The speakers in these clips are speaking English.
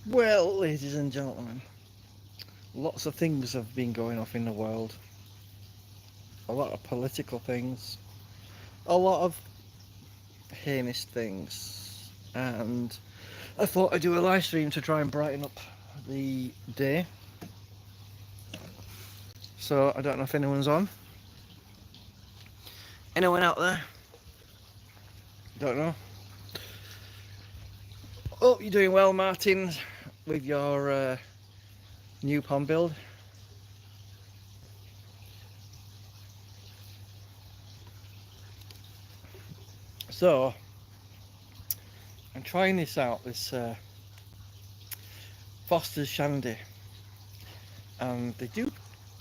Well, ladies and gentlemen, lots of things have been going off in the world. A lot of political things, a lot of heinous things, and I thought I'd do a live stream to try and brighten up the day. So I don't know if anyone's on. Anyone out there? Don't know. Oh, you're doing well, Martin, with your new pond build. So I'm trying this out, this Foster's Shandy, and they do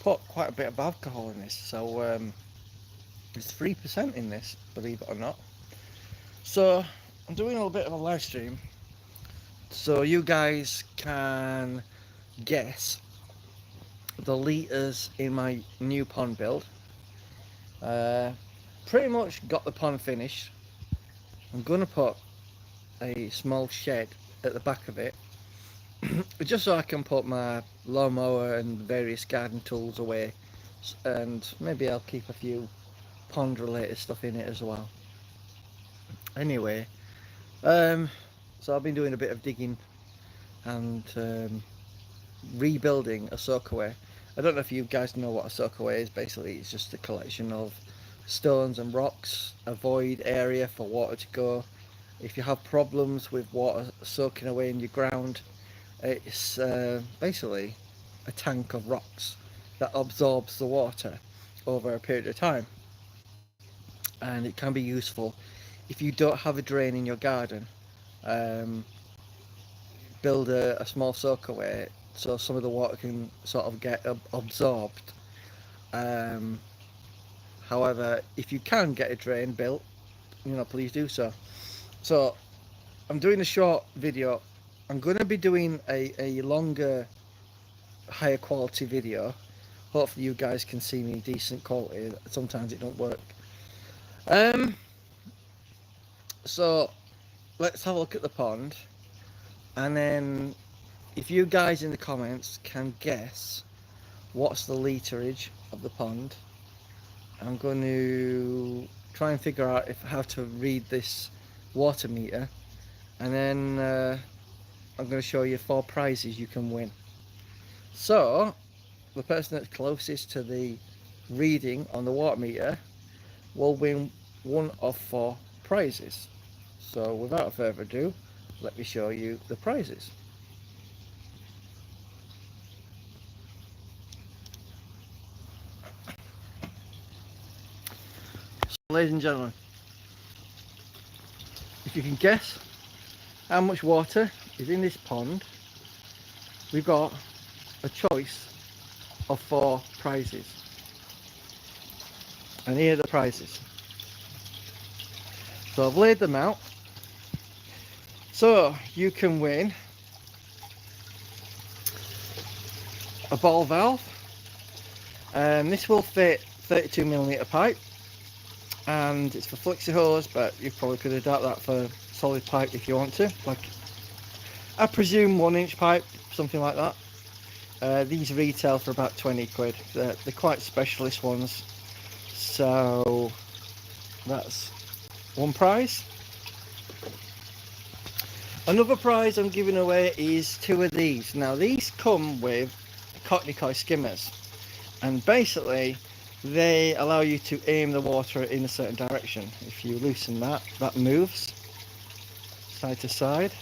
put quite a bit of alcohol in this, so there's 3% in this, believe it or not. So I'm doing a little bit of a live stream so you guys can guess the litres in my new pond build. Pretty much got the pond finished. I'm going to put a small shed at the back of it just so I can put my lawnmower and various garden tools away, and maybe I'll keep a few pond related stuff in it as well. Anyway, so I've been doing a bit of digging and rebuilding a soakaway. I don't know if you guys know what a soakaway is. Basically, it's just a collection of stones and rocks, a void area for water to go. If you have problems with water soaking away in your ground, it's basically a tank of rocks that absorbs the water over a period of time, and it can be useful if you don't have a drain in your garden. Build a small soakaway so some of the water can sort of get absorbed. Um, However, if you can get a drain built, please do so. So I'm doing a short video. I'm going to be doing a longer, higher quality video. Hopefully you guys can see me decent quality. Sometimes it don't work. So let's have a look at the pond, and then if you guys in the comments can guess what's the literage of the pond, I'm going to try and figure out how to read this water meter, and then I'm going to show you 4 prizes you can win. So the person that's closest to the reading on the water meter will win one of 4 prizes. So without further ado, let me show you the prizes. So, ladies and gentlemen, if you can guess how much water is in this pond, we've got a choice of 4 prizes. And here are the prizes. So I've laid them out. So you can win a ball valve. This will fit 32mm pipe, and it's for flexi hose, but you probably could adapt that for solid pipe if you want to, like I presume 1-inch pipe, something like that. These retail for about 20 quid. They're quite specialist ones. So that's one prize. Another prize I'm giving away is 2 of these. Now these come with Yorkshire Koi skimmers, and basically they allow you to aim the water in a certain direction. If you loosen that moves side to side,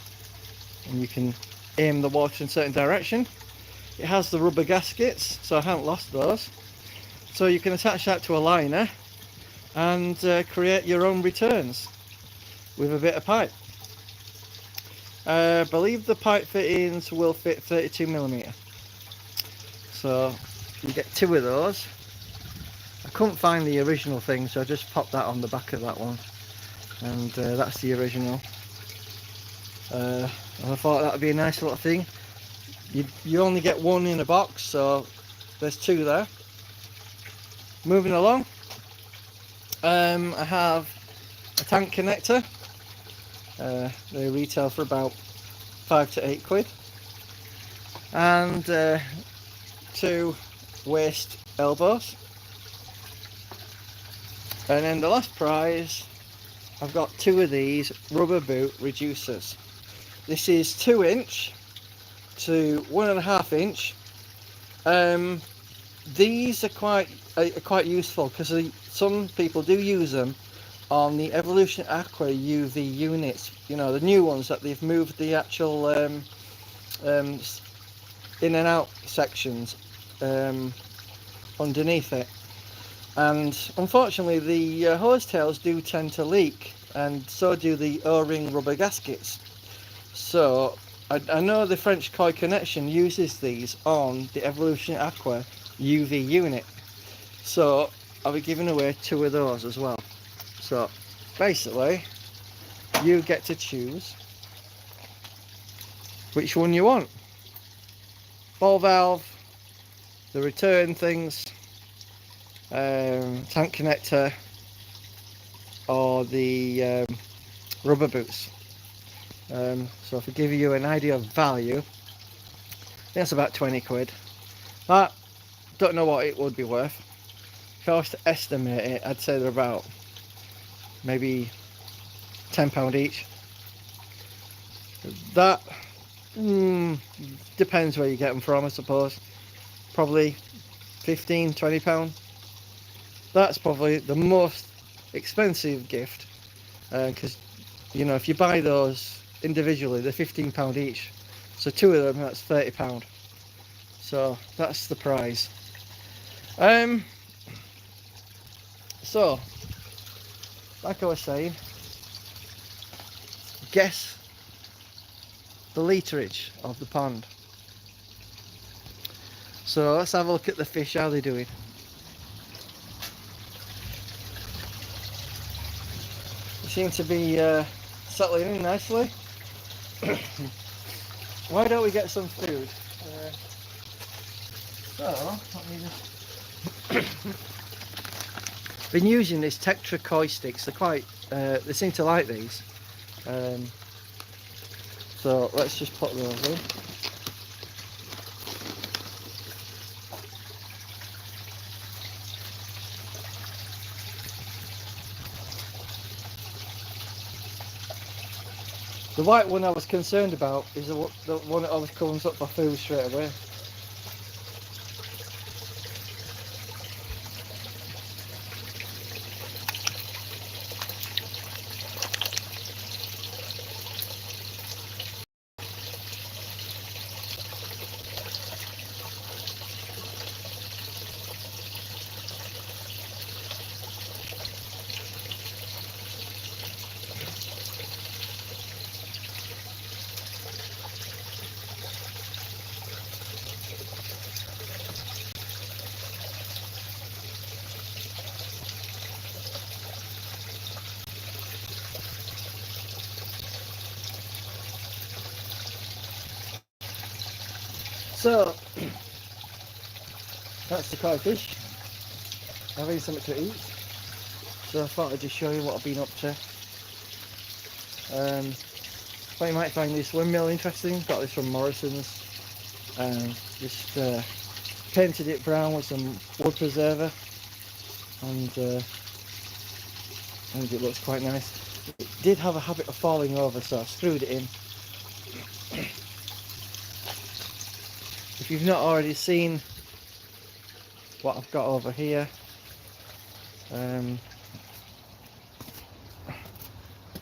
and you can aim the water in a certain direction. It has the rubber gaskets, so I haven't lost those. So you can attach that to a liner and create your own returns with a bit of pipe. I believe the pipe fittings will fit 32mm. So you get 2 of those. I couldn't find the original thing, so I just popped that on the back of that one, and that's the original. And I thought that would be a nice little thing. You only get 1 in a box, so there's 2 there. Moving along, I have a tank connector. They retail for about 5 to 8 quid. and 2 waist elbows. And then the last prize, I've got 2 of these rubber boot reducers. This is 2" to 1.5". These are quite useful because some people do use them on the Evolution Aqua UV units. You know, the new ones that they've moved the actual in and out sections underneath it. And unfortunately the hose tails do tend to leak, and so do the O-ring rubber gaskets. So I know the French Koi Connection uses these on the Evolution Aqua UV unit, so I'll be giving away 2 of those as well. So basically you get to choose which one you want: ball valve, the return things, tank connector, or the rubber boots. So if I give you an idea of value, that's about 20 quid. That, don't know what it would be worth. If I was to estimate it, I'd say they're about maybe £10 each. That depends where you get them from, I suppose. Probably £15–20. That's probably the most expensive gift, because you know, if you buy those individually, they're £15 each, so 2 of them, that's £30. So that's the prize. So like I was saying, guess the literage of the pond. So let's have a look at the fish, how they're doing. They seem to be settling in nicely. Why don't we get some food? So let me just been using this Tetra Koi sticks. They're quite they seem to like these, so let's just put those in. The white one I was concerned about is the one that always comes up for food straight away. So that's the koi fish having something to eat. So I thought I'd just show you what I've been up to. Thought you might find this windmill interesting. Got this from Morrison's. Just painted it brown with some wood preserver, and I think it looks quite nice. It did have a habit of falling over, so I screwed it in. If you've not already seen what I've got over here,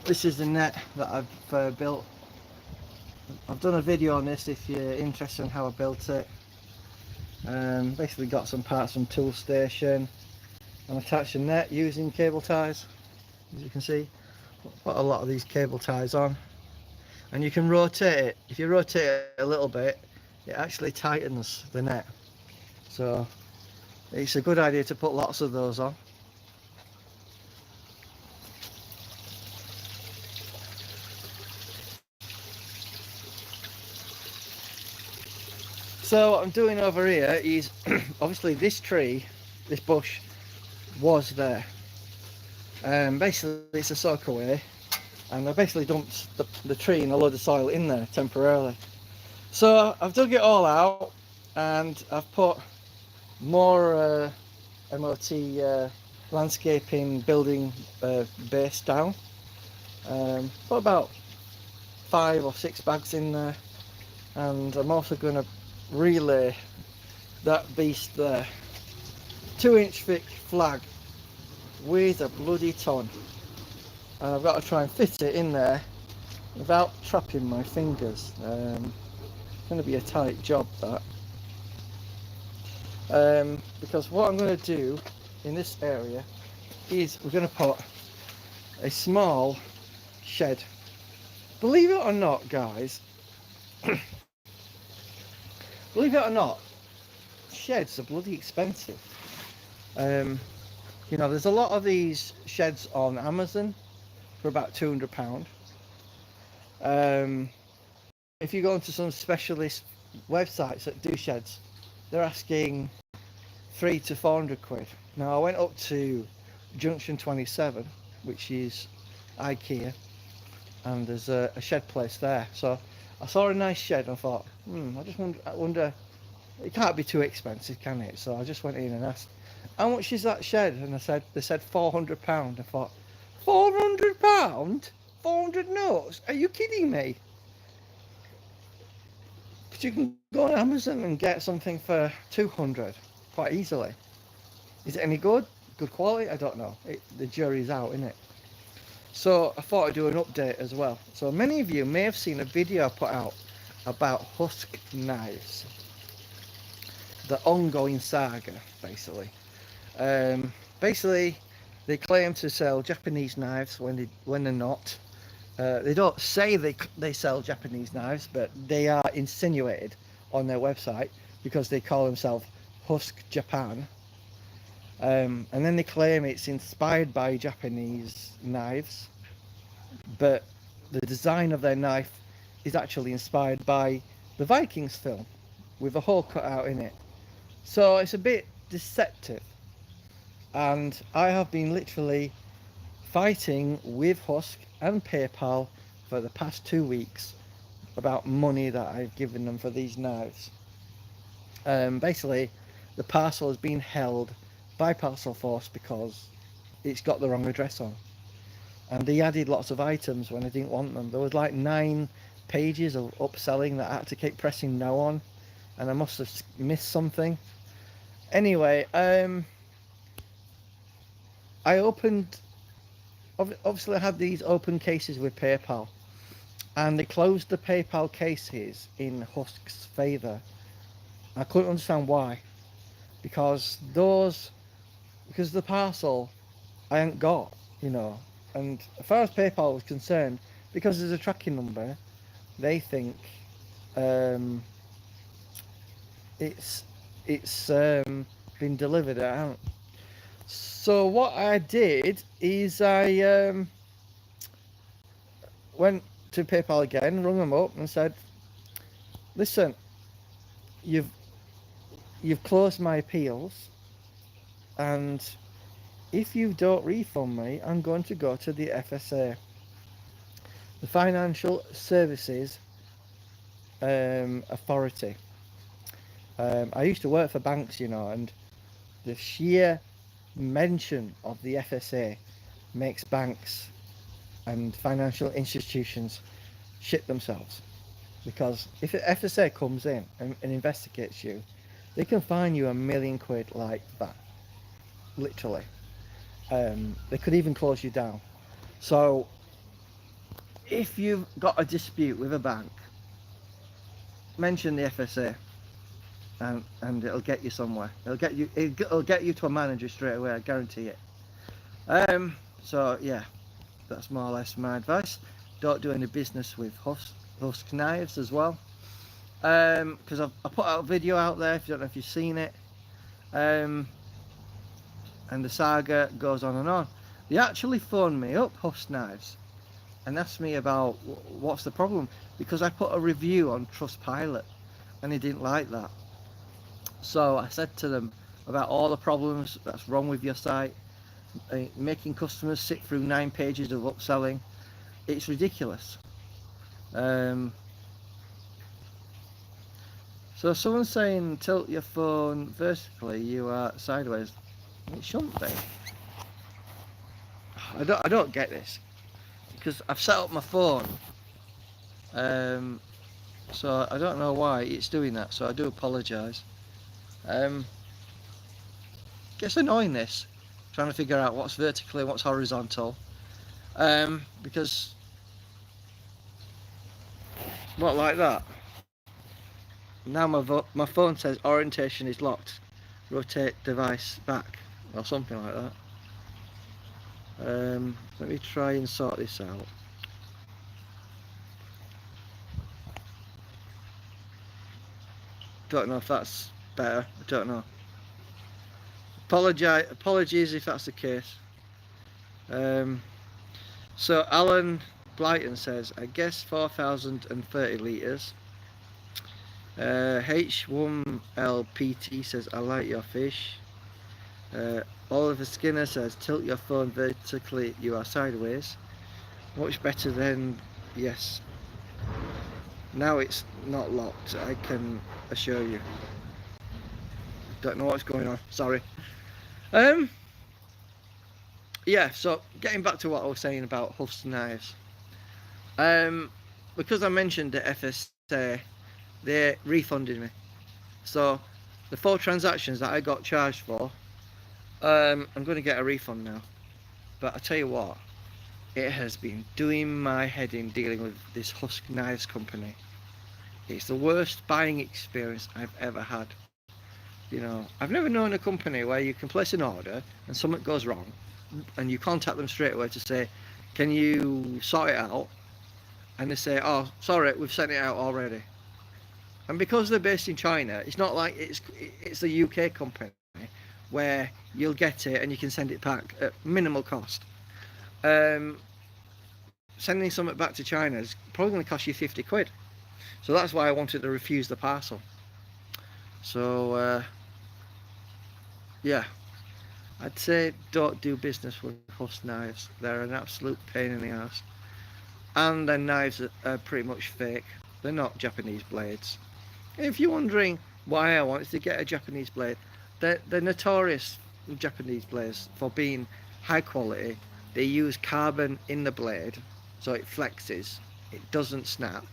this is the net that I've built. I've done a video on this if you're interested in how I built it. Basically got some parts from Toolstation and attached a net using cable ties. As you can see, put a lot of these cable ties on, and you can rotate it. If you rotate it a little bit, it actually tightens the net, so it's a good idea to put lots of those on. So what I'm doing over here is obviously this tree, this bush was there. Basically it's a soakaway, and I basically dumped the tree and a load of soil in there temporarily. So I've dug it all out, and I've put more MOT landscaping building base down. Put about 5 or 6 bags in there, and I'm also going to relay that beast there. 2-inch thick flag weighs a bloody ton, and I've got to try and fit it in there without trapping my fingers. It's going to be a tight job, that. Because what I'm going to do in this area is we're going to put a small shed. Believe it or not, guys, believe it or not, sheds are bloody expensive. You know, there's a lot of these sheds on Amazon for about £200. If you go into some specialist websites that do sheds, they're asking 300 to 400 quid. Now I went up to Junction 27, which is IKEA, and there's a shed place there. So I saw a nice shed and I thought, I wonder, it can't be too expensive, can it? So I just went in and asked, how much is that shed? And they said £400. I thought, £400? 400 notes? Are you kidding me? Because you can go on Amazon and get something for 200 quite easily. Is it any good? Good quality? I don't know. The jury's out, innit? So I thought I'd do an update as well. So many of you may have seen a video I put out about husk knives. The ongoing saga, basically. Basically, they claim to sell Japanese knives when they're not. They don't say they sell Japanese knives, but they are insinuated on their website because they call themselves Husk Japan. And then they claim it's inspired by Japanese knives, but the design of their knife is actually inspired by the Vikings film with a hole cut out in it. So it's a bit deceptive, and I have been literally fighting with Husk and PayPal for the past 2 weeks about money that I've given them for these knives. Basically, the parcel has been held by Parcel Force because it's got the wrong address on, and they added lots of items when I didn't want them. There was like 9 pages of upselling that I had to keep pressing no on, and I must have missed something. Anyway, I opened, obviously I had these open cases with PayPal, and they closed the PayPal cases in Husk's favour. I couldn't understand why, because the parcel I hadn't got, you know, and as far as PayPal was concerned, because there's a tracking number, they think it's been delivered out. So what I did is I went to PayPal again, rung them up and said, listen, you've closed my appeals, and if you don't refund me, I'm going to go to the FSA, the Financial Services Authority. I used to work for banks, you know, and the sheer mention of the FSA makes banks and financial institutions shit themselves, because if the FSA comes in and investigates you, they can fine you £1 million like that, literally. They could even close you down. So if you've got a dispute with a bank, mention the FSA, and it'll get you somewhere. It'll get you to a manager straight away, I guarantee it. So yeah, that's more or less my advice. Don't do any business with husk knives as well, because I put out a video out there, if you don't know if you've seen it, and the saga goes on and on. They actually phoned me up, Husk Knives, and asked me about what's the problem, because I put a review on Trustpilot and they didn't like that. So I said to them about all the problems that's wrong with your site, making customers sit through 9 pages of upselling. It's ridiculous. So someone's saying tilt your phone vertically, you are sideways. It shouldn't be. I don't get this because I've set up my phone, so I don't know why it's doing that. So I do apologise. Gets annoying this, trying to figure out what's vertically, what's horizontal, because what like that. Now my phone says orientation is locked. Rotate device back or something like that. Let me try and sort this out. Don't know if that's better. I don't know. Apologies if that's the case. So Alan Blyton says, I guess 4,030 litres. H1LPT says, I like your fish. Oliver Skinner says, tilt your phone vertically, you are sideways. Much better than, yes. Now it's not locked, I can assure you. Don't know what's going on, sorry. Yeah, so getting back to what I was saying about Huff's knives. Because I mentioned the FSA, they refunded me. So the 4 transactions that I got charged for, I'm going to get a refund now. But I tell you what, it has been doing my head in dealing with this Husk Knives company. It's the worst buying experience I've ever had. You know, I've never known a company where you can place an order and something goes wrong and you contact them straight away to say, can you sort it out? And they say, oh, sorry, we've sent it out already. And because they're based in China, it's not like it's a UK company where you'll get it and you can send it back at minimal cost. Sending something back to China is probably going to cost you 50 quid. So that's why I wanted to refuse the parcel. So, yeah, I'd say don't do business with Husk knives. They're an absolute pain in the ass. And their knives are pretty much fake. They're not Japanese blades. If you're wondering why I wanted to get a Japanese blade, they're notorious, Japanese blades, for being high quality. They use carbon in the blade, so it flexes, it doesn't snap.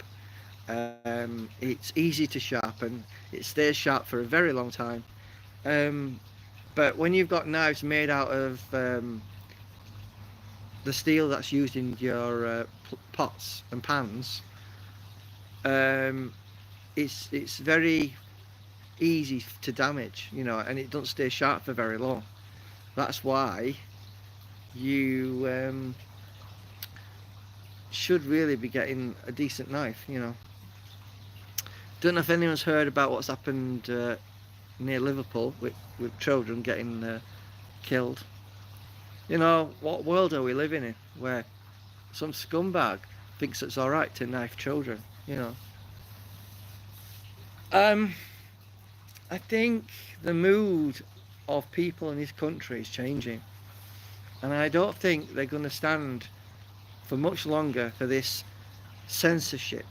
It's easy to sharpen, it stays sharp for a very long time. But when you've got knives made out of the steel that's used in your pots and pans, it's very easy to damage, you know, and it doesn't stay sharp for very long. That's why you should really be getting a decent knife, you know. Don't know if anyone's heard about what's happened near Liverpool with children getting killed. You know, what world are we living in where some scumbag thinks it's alright to knife children, you know. I think the mood of people in this country is changing, and I don't think they're going to stand for much longer for this censorship,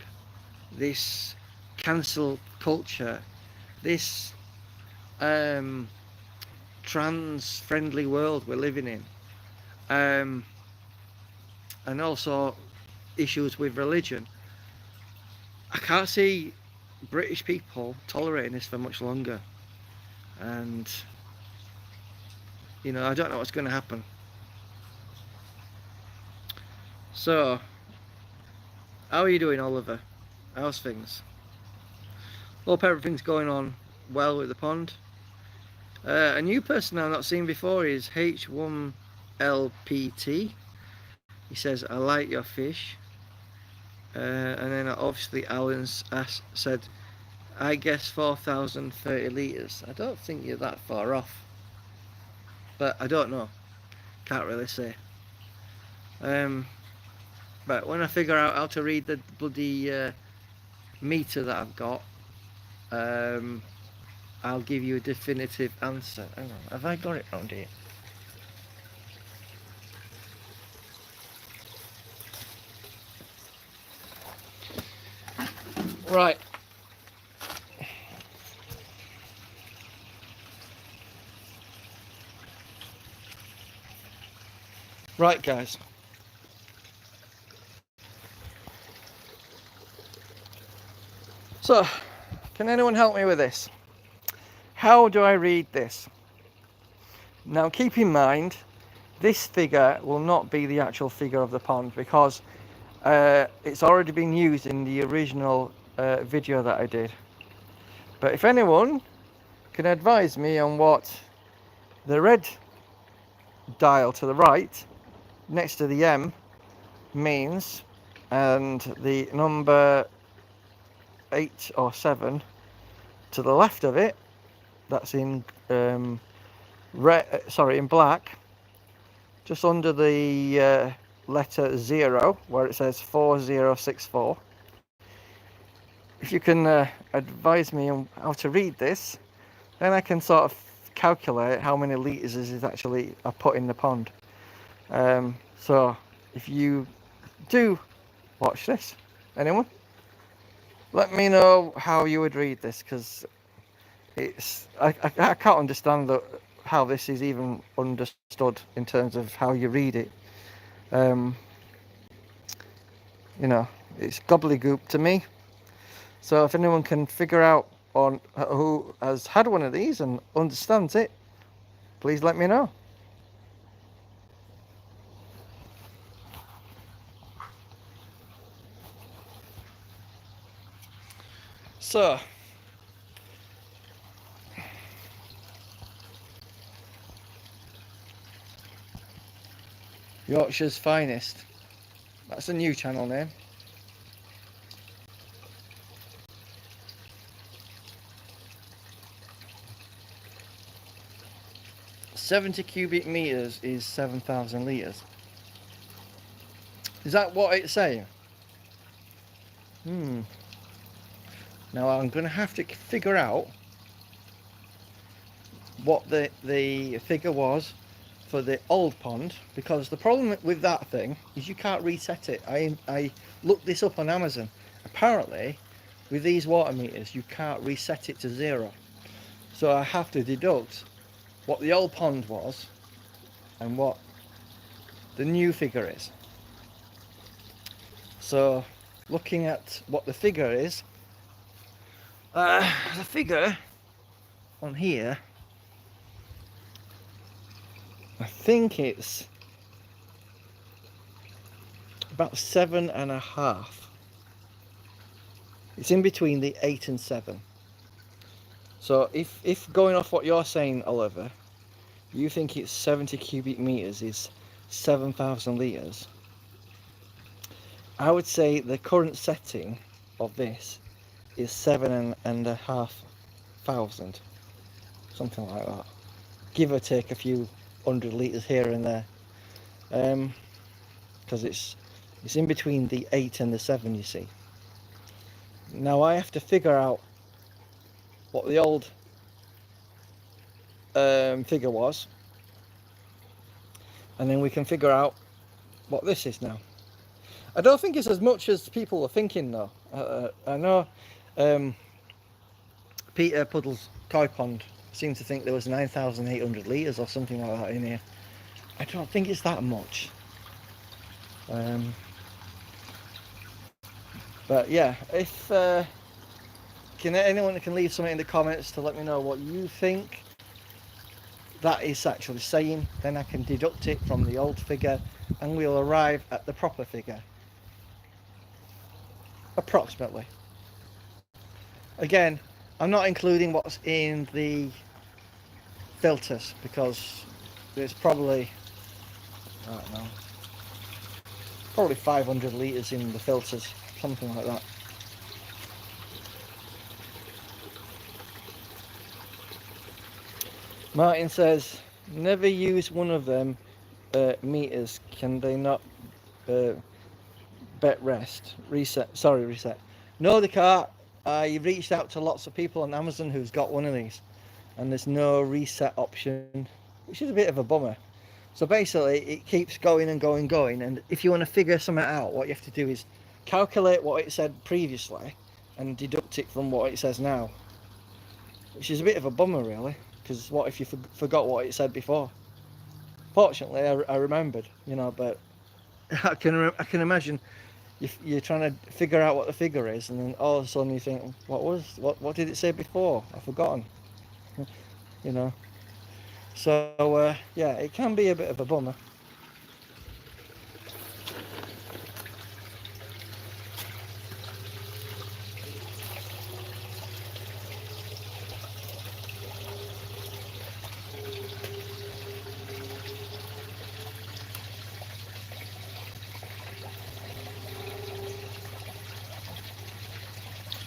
this cancel culture, this trans-friendly world we're living in, and also issues with religion. I can't see British people tolerating this for much longer, and you know, I don't know what's going to happen. So, how are you doing, Oliver? How's things? Hope everything's going on well with the pond. A new person I've not seen before is H1LPT. He says, I like your fish. And then obviously Alan's said, I guess 4,030 litres. I don't think you're that far off. But I don't know. Can't really say. But when I figure out how to read the bloody meter that I've got, I'll give you a definitive answer. Hang on, have I got it round here? Right. Right, guys. So, can anyone help me with this? How do I read this? Now, keep in mind, this figure will not be the actual figure of the pond because it's already been used in the original video that I did. But if anyone can advise me on what the red dial to the right next to the M means, and the number 8 or 7 to the left of it, that's in in black, just under the letter 0 where it says 4064. If you can advise me on how to read this, then I can sort of calculate how many litres is actually I put in the pond. So if you do watch this, anyone, let me know how you would read this, because I can't understand how this is even understood in terms of how you read it. You know, it's gobbledygook to me. So if anyone can figure out on who has had one of these and understands it, please let me know. So, Yorkshire's Finest. That's a new channel name. "70 cubic meters is 7,000 liters." Is that what it's saying? Now I'm going to have to figure out what the figure was for the old pond, because the problem with that thing is you can't reset it. I looked this up on Amazon. Apparently, with these water meters, you can't reset it to 0. So I have to deduct what the old pond was and what the new figure is. So, looking at what the figure is, the figure on here, I think it's about 7.5. It's in between the 8 and 7. So if going off what you're saying, Oliver, you think it's 70 cubic meters is 7,000 liters, I would say the current setting of this is 7,500, something like that, give or take a few hundred liters here and there, because it's in between the 8 and the 7, you see. Now I have to figure out what the old figure was, and then we can figure out what this is now. I don't think it's as much as people are thinking, though. I know Peter Puddle's Koi Pond seemed to think there was 9,800 litres or something like that in here. I don't think it's that much. But yeah, if anyone can leave something in the comments to let me know what you think that is actually saying, then I can deduct it from the old figure and we'll arrive at the proper figure, approximately. Again, I'm not including what's in the filters because there's probably, I don't know, probably 500 litres in the filters, something like that. Martin says, never use one of them meters. Can they not reset? No, they can't. I reached out to lots of people on Amazon who's got one of these, and there's no reset option, which is a bit of a bummer. So basically it keeps going and going, and if you want to figure something out, what you have to do is calculate what it said previously and deduct it from what it says now, which is a bit of a bummer really, because what if you forgot what it said before? Fortunately, I remembered, you know, but I can imagine you're trying to figure out what the figure is, and then all of a sudden you think, what did it say before? I've forgotten, you know. So yeah, it can be a bit of a bummer.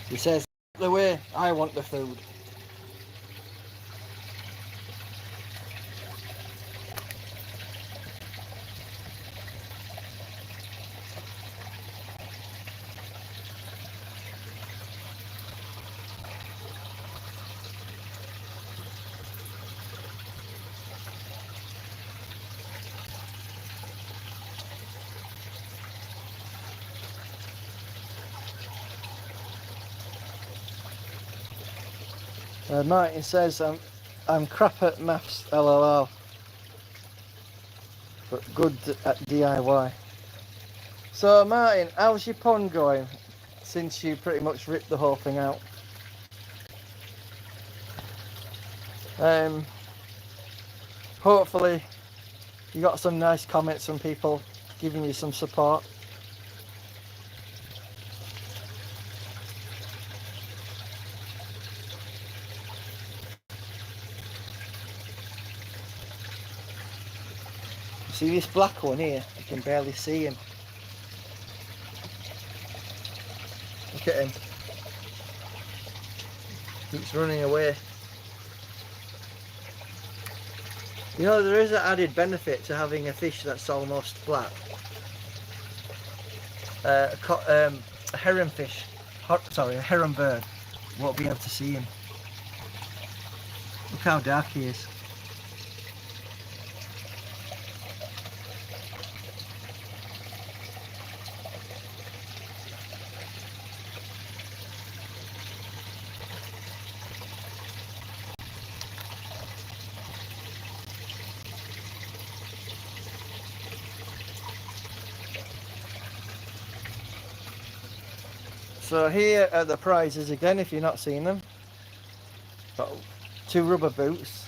He says, the way I want the food. Martin says, I'm crap at maths, lol, but good at DIY. So Martin, how's your pond going since you pretty much ripped the whole thing out? Hopefully you got some nice comments from people giving you some support. See this black one here? You can barely see him. Look at him. Keeps running away. You know, there is an added benefit to having a fish that's almost black. A heron fish, sorry, a heron bird, won't be able to see him. Look how dark he is. So here are the prizes again, if you've not seen them. Got 2 rubber boots,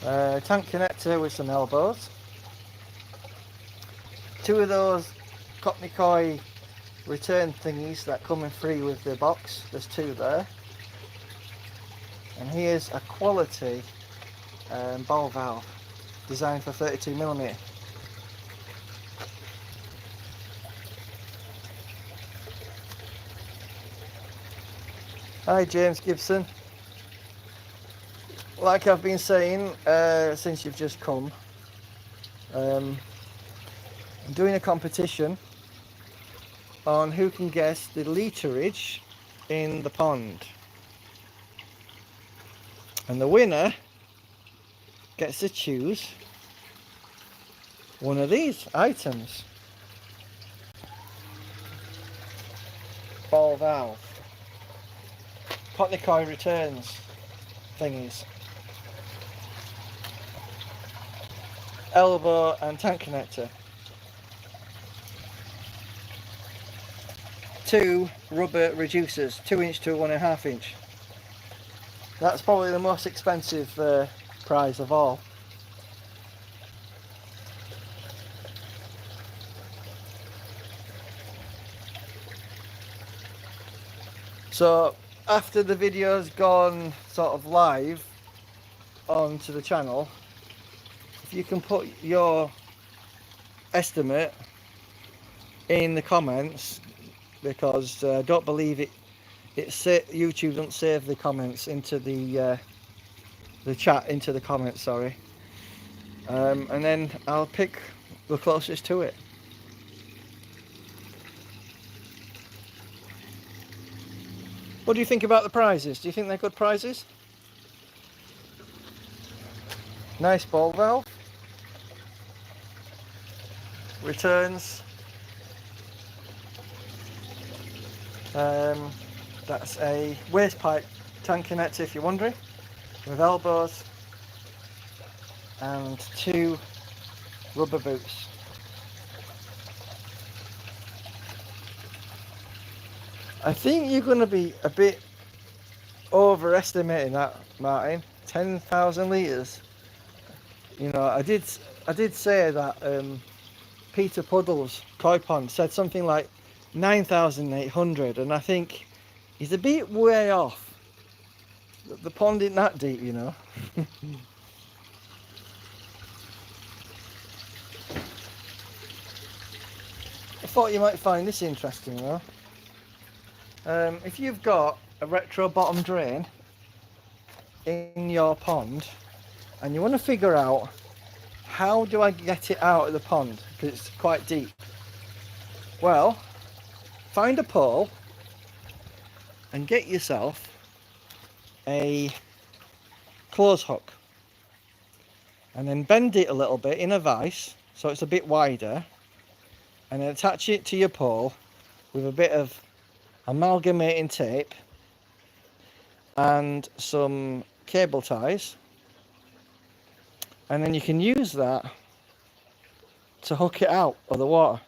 tank connector with some elbows, 2 of those Yorkshire Koi return thingies that come in free with the box. There's 2 there. And here's a quality ball valve designed for 32mm. Hi James Gibson. Like I've been saying since you've just come, I'm doing a competition on who can guess the literage in the pond. And the winner gets to choose one of these items. Ball valve. Yorkshire Koi returns thingies. Elbow and tank connector. 2 rubber reducers, 2" to 1.5". That's probably the most expensive prize of all. So after the video's gone sort of live onto the channel, if you can put your estimate in the comments, because I don't believe YouTube doesn't save the comments into the chat, into the comments, sorry. And then I'll pick the closest to it. What do you think about the prizes? Do you think they're good prizes? Nice ball valve. Returns. That's a waste pipe tank connector, if you're wondering, with elbows. and 2 rubber boots. I think you're going to be a bit overestimating that, Martin. 10,000 litres. You know, I did say that Peter Puddle's koi pond said something like 9,800, and I think he's a bit way off. The pond isn't that deep, you know. I thought you might find this interesting though. If you've got a retro bottom drain in your pond and you want to figure out how do I get it out of the pond because it's quite deep, well, find a pole and get yourself a clothes hook and then bend it a little bit in a vise so it's a bit wider, and then attach it to your pole with a bit of amalgamating tape and some cable ties, and then you can use that to hook it out of the water.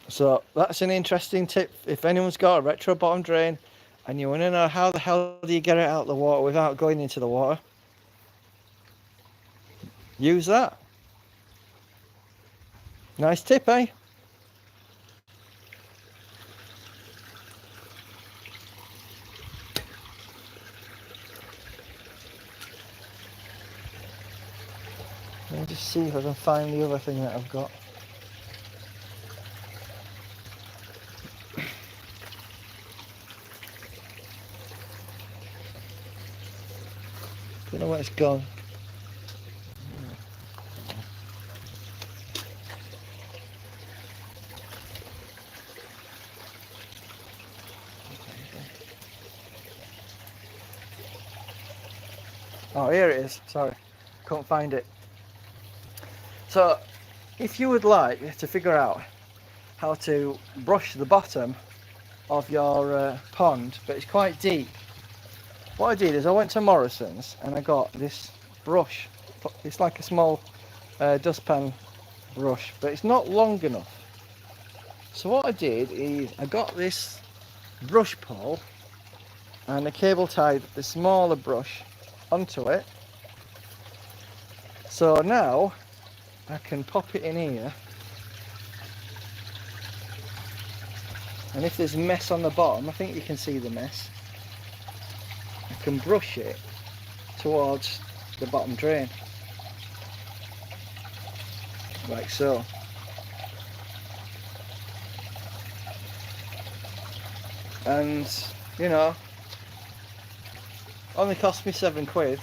So that's an interesting tip if anyone's got a retro bottom drain and you want to know how the hell do you get it out of the water without going into the water. Use that. Nice tip, eh? Let me just see if I can find the other thing that I've got. Don't know where it's gone. Oh, here it is. Sorry, couldn't find it. So, if you would like to figure out how to brush the bottom of your pond, but it's quite deep, what I did is I went to Morrison's and I got this brush. It's like a small dustpan brush, but it's not long enough. So what I did is I got this brush pole and I cable tied the smaller brush onto it. So now I can pop it in here, and if there's mess on the bottom, I think you can see the mess, I can brush it towards the bottom drain, like so. And you know, only cost me £7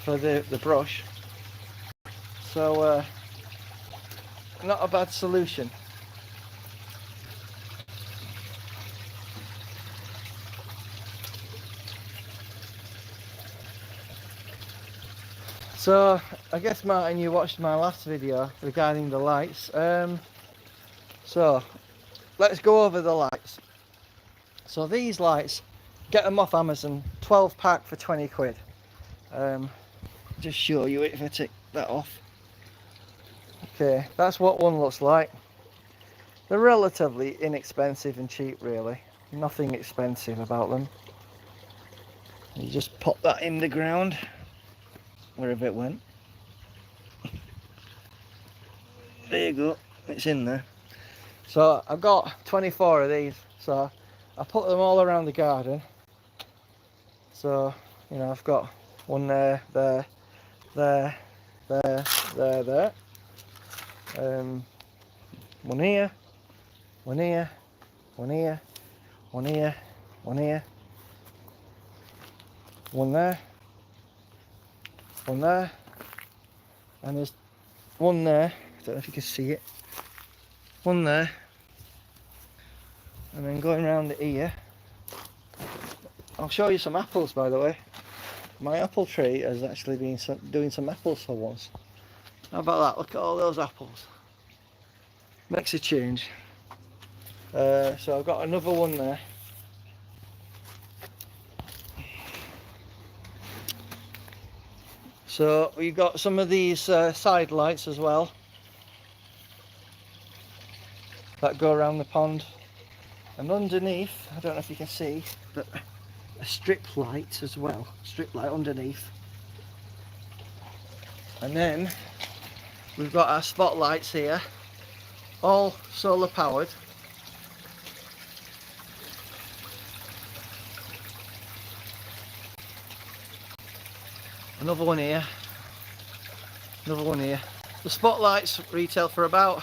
for the brush, so not a bad solution. So I guess, Martin, you watched my last video regarding the lights, so let's go over the lights. So these lights, get them off Amazon, 12 pack for £20. Just show you it if I take that off. Okay, that's what one looks like. They're relatively inexpensive and cheap, really. Nothing expensive about them. You just pop that in the ground, wherever it went. There you go, it's in there. So I've got 24 of these, so I put them all around the garden. So, you know, I've got one there, there, there, there, there, there. One here, one here, one here, one here, one here, one there, one there, and there's one there. I don't know if you can see it. One there, and then going around the ear. I'll show you some apples, by the way. My apple tree has actually been doing some apples for once. How about that? Look at all those apples. Makes a change. So I've got another one there. So we've got some of these side lights as well that go around the pond, and underneath, I don't know if you can see, but a strip light as well, strip light underneath. And then we've got our spotlights here, all solar powered. Another one here, another one here. The spotlights retail for about,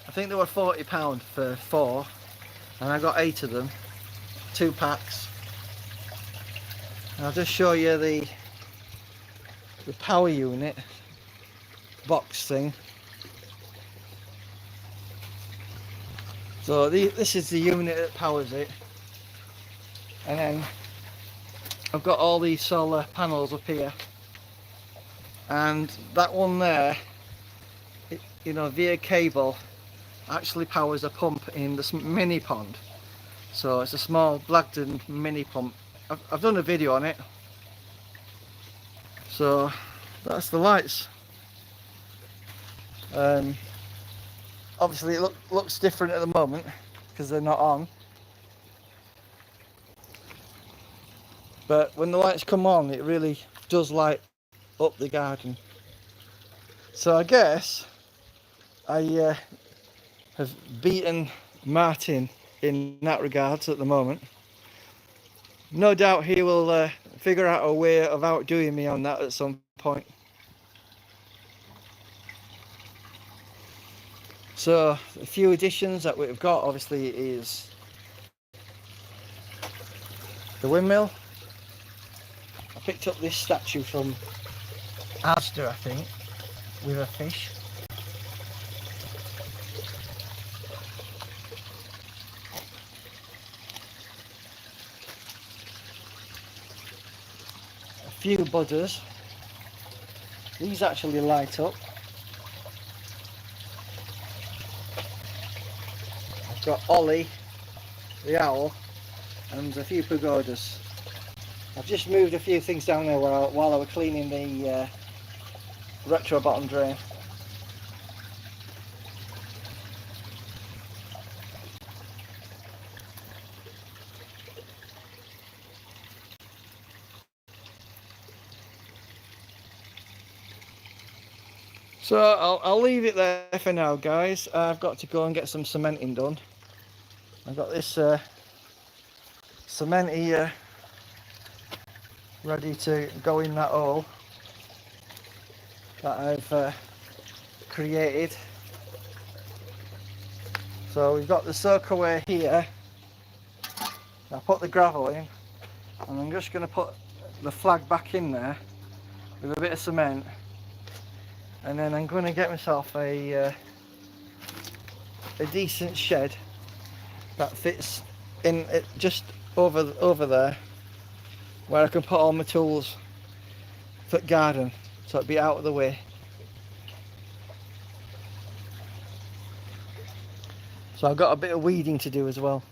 I think they were £40 for 4, and I got 8 of them, 2 packs. And I'll just show you the power unit box thing. So this is the unit that powers it, and then I've got all these solar panels up here, and that one there, you know, via cable, actually powers a pump in this mini pond. So it's a small Blagden mini pump. I've done a video on it. So that's the lights. Obviously it looks different at the moment because they're not on, but when the lights come on it really does light up the garden. So I guess I have beaten Martin in that regards at the moment. No doubt he will figure out a way of outdoing me on that at some point. So a few additions that we've got obviously is the windmill. I picked up this statue from Asda, I think, with a fish. A few budders. These actually light up. I've got Ollie, the owl, and a few pagodas. I've just moved a few things down there while I was cleaning the retro bottom drain. So I'll leave it there for now, guys. I've got to go and get some cementing done. I've got this cement here ready to go in that hole that I've created. So we've got the soakaway here. I put the gravel in, and I'm just going to put the flag back in there with a bit of cement, and then I'm going to get myself a decent shed that fits in it just over there, where I can put all my tools for the garden, so it'd be out of the way. So I've got a bit of weeding to do as well.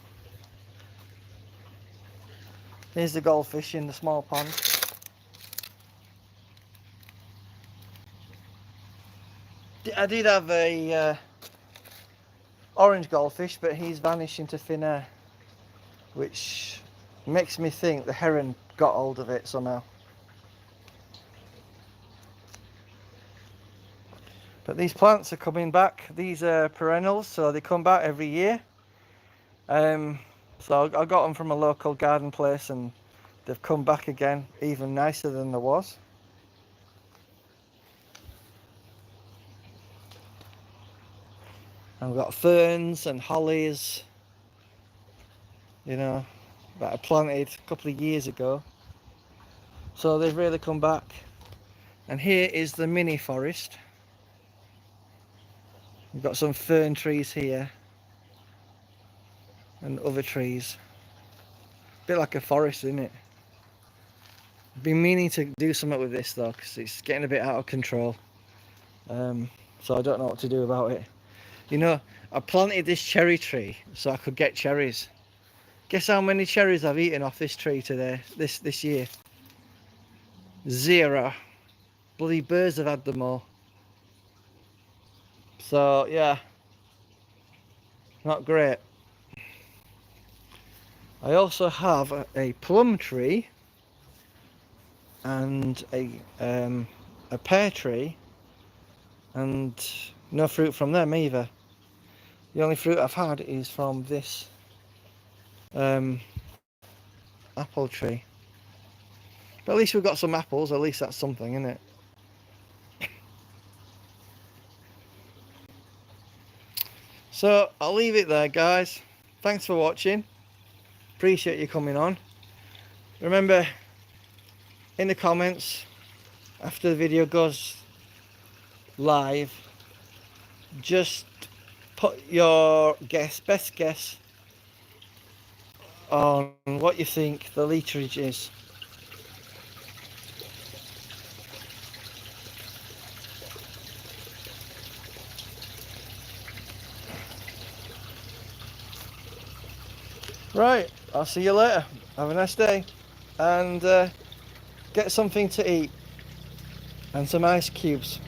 Here's the goldfish in the small pond. I did have a orange goldfish, but he's vanished into thin air, which makes me think the heron got hold of it somehow. But these plants are coming back. These are perennials, so they come back every year. So I got them from a local garden place, and they've come back again, even nicer than there was. And we've got ferns and hollies, you know, that I planted a couple of years ago. So they've really come back. And here is the mini forest. We've got some fern trees here and other trees. A bit like a forest, isn't it? I've been meaning to do something with this though, because it's getting a bit out of control. So I don't know what to do about it. You know, I planted this cherry tree so I could get cherries. Guess how many cherries I've eaten off this tree today, this year? 0. bloody birds have had them all. So yeah, not great. I also have a plum tree and a pear tree, and no fruit from them either. The only fruit I've had is from this apple tree. But at least we've got some apples, at least that's something, isn't it? So I'll leave it there, guys. Thanks for watching. Appreciate you coming on. Remember, in the comments, after the video goes live, just put your best guess on what you think the literage is. Right, I'll see you later. Have a nice day, and get something to eat and some ice cubes.